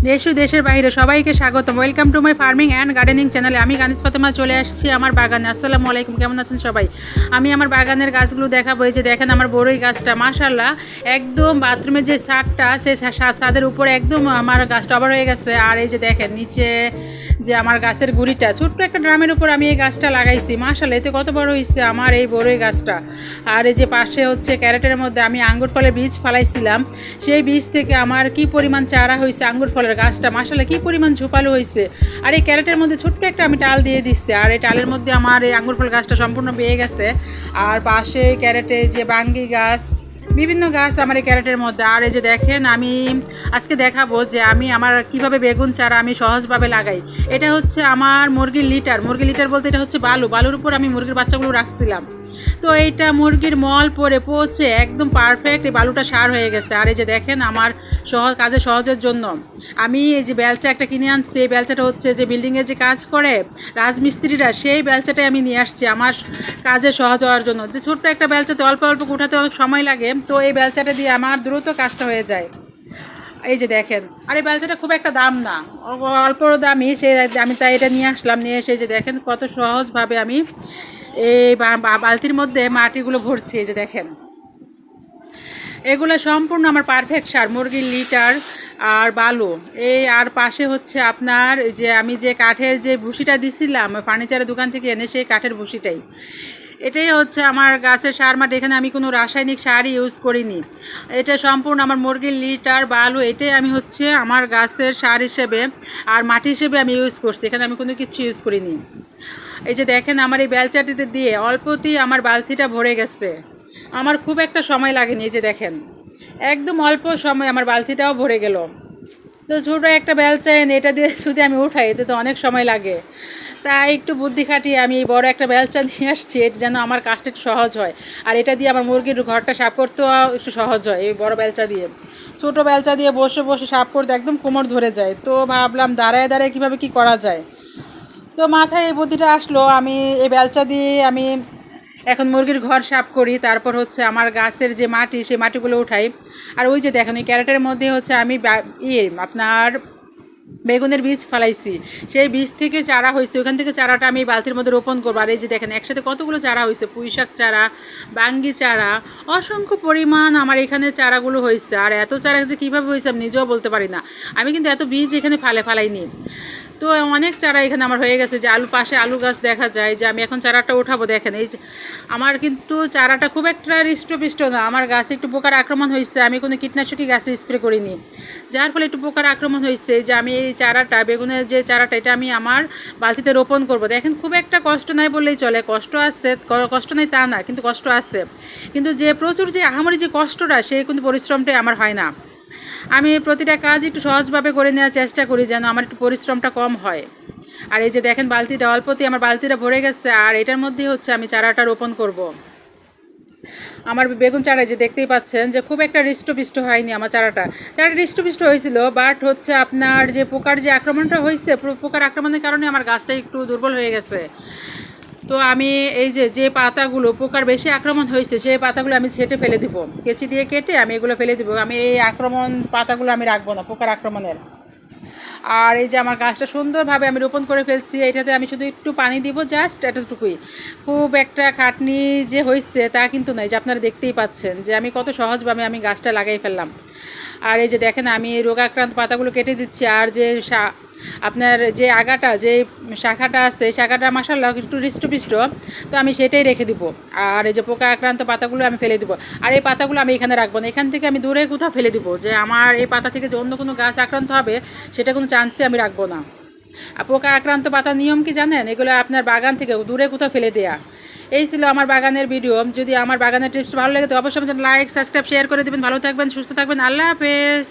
দেশ ও দেশের বাইরে সবাইকে স্বাগতম। Welcome to my farming and gardening চ্যানেলে। আমি গানিস ফাতেমা চলে আসছি আমার বাগানে। আসসালামু আলাইকুম, কেমন আছেন সবাই? আমি আমার বাগানের গাছগুলো দেখাবো। এই যে দেখেন আমার বড়ই গাছটা, মাশাআল্লাহ, একদম বাথরুমের যে ছাদটা, সে ছাদের উপরে একদম আমার গাছটা আবার হয়ে গেছে। আর এই যে দেখেন নিচে যে আমার গাছের গুঁড়িটা, ছোট্ট একটা ড্রামের উপর আমি এই গাছটা লাগাইছি। মাশাআল্লাহ, এতে কত বড় হয়েছে আমার এই বড়ই গাছটা। আর এই যে পাশে হচ্ছে ক্যারেটের মধ্যে আমি আঙ্গুর ফলের বীজ ফলাইছিলাম, সেই বীজ থেকে আমার কি পরিমাণ চারা হয়েছে আঙ্গুর ফলের গাছটা, মাশাআল্লাহ কি পরিমাণ ঝোপালো হয়েছে। আর এই ক্যারেটের মধ্যে ছোট্ট একটা আমি টাল দিয়ে দিচ্ছি, আর এই টালের মধ্যে আমার এই আঙ্গুর ফল গাছটা সম্পূর্ণ পেয়ে গেছে। আর পাশে ক্যারেটে যে বাঙ্গি গাছ, বিভিন্ন গাছ আমার এই ক্যারেটের মধ্যে। আর এই যে দেখেন আমি আজকে দেখাবো যে আমি আমার কিভাবে বেগুন চারা আমি সহজভাবে লাগাই। এটা হচ্ছে আমার মুরগির লিটার বলতে এটা হচ্ছে বালুর উপর আমি মুরগির বাচ্চাগুলো রাখছিলাম। তো এইটা মুরগির মল পরে পচে একদম পারফেক্ট এই বালুটা সার হয়ে গেছে। আর এই যে দেখেন আমার কাজে সহজের জন্য আমি এই যে বেলচা একটা কিনে আনছি। এই বেলচাটা হচ্ছে যে বিল্ডিংয়ে যে কাজ করে রাজমিস্ত্রিরা, সেই বেলচাটাই আমি নিয়ে আসছি আমার কাজে সহজ হওয়ার জন্য। যে ছোট্ট একটা বেলচাতে অল্প অল্প উঠাতে অনেক সময় লাগে, তো এই বেলচাটা দিয়ে আমার দ্রুত কাজটা হয়ে যায়। এই যে দেখেন, আর এই বেলচাটা খুব একটা দাম না, অল্প দামই, সে আমি তাই এটা নিয়ে আসলাম। নিয়ে এসে যে দেখেন কত সহজভাবে আমি এই বালতির মধ্যে মাটিগুলো ভরছি। এই যে দেখেন এগুলো সম্পূর্ণ আমার পারফেক্ট সার, মুরগির লিটার আর বালু। এই আর পাশে হচ্ছে আপনার যে আমি যে কাঠের যে ভুসিটা দিছিলাম ফার্নিচারের দোকান থেকে এনে, সেই কাঠের ভুসিটাই, এটাই হচ্ছে আমার গাছের সার মাটি। এখানে আমি কোনো রাসায়নিক সারই ইউজ করিনি, এটা সম্পূর্ণ আমার মুরগির লিটার বালু, এটাই আমি হচ্ছে আমার গাছের সার হিসেবে আর মাটি হিসেবে আমি ইউজ করছি। এখানে আমি কোনো কিছু ইউজ করিনি। এই যে দেখেন আমার এই বেলচাটিতে দিয়ে অল্পতেই আমার বালতিটা ভরে গেছে, আমার খুব একটা সময় লাগেনি। এই যে দেখেন একদম অল্প সময় আমার বালতিটাও ভরে গেল। তো ছোটো একটা বেলচা এনে এটা দিয়ে যদি আমি উঠাই, এতে তো অনেক সময় লাগে। তাই একটু বুদ্ধি খাটিয়ে আমি বড় একটা বেলচা নিয়ে আসছি, এটা যেন আমার কাজটা একটু সহজ হয়। আর এটা দিয়ে আমার মুরগির ঘরটা সাফ করতেও একটু সহজ হয়। এই বড় বেলচা দিয়ে, ছোটো বেলচা দিয়ে বসে বসে সাফ করতে একদম কোমর ধরে যায়। তো ভাবলাম দাঁড়ায় দাঁড়ায় কীভাবে কী করা যায়, তো মাথায় এই বুদ্ধিটা আসলো। আমি এই বেলচা দিয়ে আমি এখন মুরগির ঘর সাফ করি, তারপর হচ্ছে আমার গাছের যে মাটি, সেই মাটিগুলো উঠাই। আর ওই যে দেখেন ওই ক্যারেটের মধ্যে হচ্ছে আমি আপনার বেগুনের বীজ ফলাইছি, সেই বীজ থেকে চারা হয়েছে, ওখান থেকে চারাটা আমি বালতির মধ্যে রোপণ করবো। আর এই যে দেখেন একসাথে কতগুলো চারা হয়েছে, পুঁইশাক চারা, বাঙ্গি চারা, অসংখ্য পরিমাণ আমার এখানে চারাগুলো হয়েছে। আর এত চারা যে কীভাবে হয়েছে আমি নিজেও বলতে পারি না, আমি কিন্তু এত বীজ এখানে ফালাইনি। তো অনেক চারা এখানে আমার হয়ে গেছে। যে পাশে আলু গাছ দেখা যায়, যে আমি এখন চারাটা উঠাবো। দেখেন এই যে আমার কিন্তু চারাটা খুব একটা হৃষ্টপুষ্ট না, আমার গাছে একটু পোকার আক্রমণ হয়েছে। আমি কোনো কীটনাশকই গাছে স্প্রে করিনি, যার ফলে একটু পোকার আক্রমণ হয়েছে। যে আমি এই চারাটা, বেগুনের যে চারাটা, এটা আমি আমার বালতিতে রোপণ করব। দেখেন খুব একটা কষ্ট নাই বললেই চলে, কষ্ট আছে, কষ্ট নেই তা না, কিন্তু কষ্ট আছে। কিন্তু যে প্রচুর যে আহামরি যে কষ্টটা, সেই কিন্তু পরিশ্রমটাই আমার হয় না। আমি প্রতিটা কাজ একটু সহজভাবে করে নেওয়ার চেষ্টা করি, যেন আমার একটু পরিশ্রমটা কম হয়। আর এই যে দেখেন বালতিটা অল্পতেই আমার বালতিটা ভরে গেছে, আর এটার মধ্যে হচ্ছে আমি চারাটা রোপণ করব। আমার বেগুন চারা যে দেখতেই পাচ্ছেন যে খুব একটা হৃষ্টপুষ্ট হয়নি আমার চারাটা হৃষ্টপুষ্ট হয়েছিল, বাট হচ্ছে আপনার যে পোকার যে আক্রমণটা হয়েছে, পোকার আক্রমণের কারণে আমার গাছটা একটু দুর্বল হয়ে গেছে। তো আমি এই যে পাতাগুলো পোকার বেশি আক্রমণ হয়েছে, সেই পাতাগুলো আমি ছেটে ফেলে দিব, কেচি দিয়ে কেটে আমি এগুলো ফেলে দিব। আমি এই পাতাগুলো আমি রাখবো না পোকার আক্রমণের। আর এই যে আমার গাছটা সুন্দরভাবে আমি রোপণ করে ফেলছি, এটাতে আমি শুধু একটু পানি দিব, জাস্ট এতটুকুই। খুব একটা খাটনি যে হয়েছে তা কিন্তু নয়, যে আপনারা দেখতেই পাচ্ছেন যে আমি কত সহজভাবে আমি গাছটা লাগাই ফেললাম। আর এই যে দেখেন আমি রোগাক্রান্ত পাতাগুলো কেটে দিচ্ছি। আর যে আপনার যে আগাটা, যে শাখাটা আছে, শাখাটা মাশাআল্লাহ একটু হৃষ্টপুষ্ট, তো আমি সেটাই রেখে দিব। আর এই যে পোকা আক্রান্ত পাতাগুলো আমি ফেলে দিব। আর এই পাতাগুলো আমি এখানে রাখবো না, এখান থেকে আমি দূরে কোথাও ফেলে দিব, যে আমার এই পাতা থেকে যে অন্য কোনো গাছ আক্রান্ত হবে সেটা কোনো চান্সে আমি রাখবো না। আর পোকা আক্রান্ত পাতার নিয়ম কি জানেন? এগুলো আপনার বাগান থেকে দূরে কোথাও ফেলে দেয়া। এই ছিল আমার বাগানের ভিডিও। যদি আমার বাগানের টিপস ভালো লাগে তো অবশ্যই লাইক, সাবস্ক্রাইব, শেয়ার করে দেবেন। ভালো থাকবেন, সুস্থ থাকবেন, আল্লাহ হাফেজ।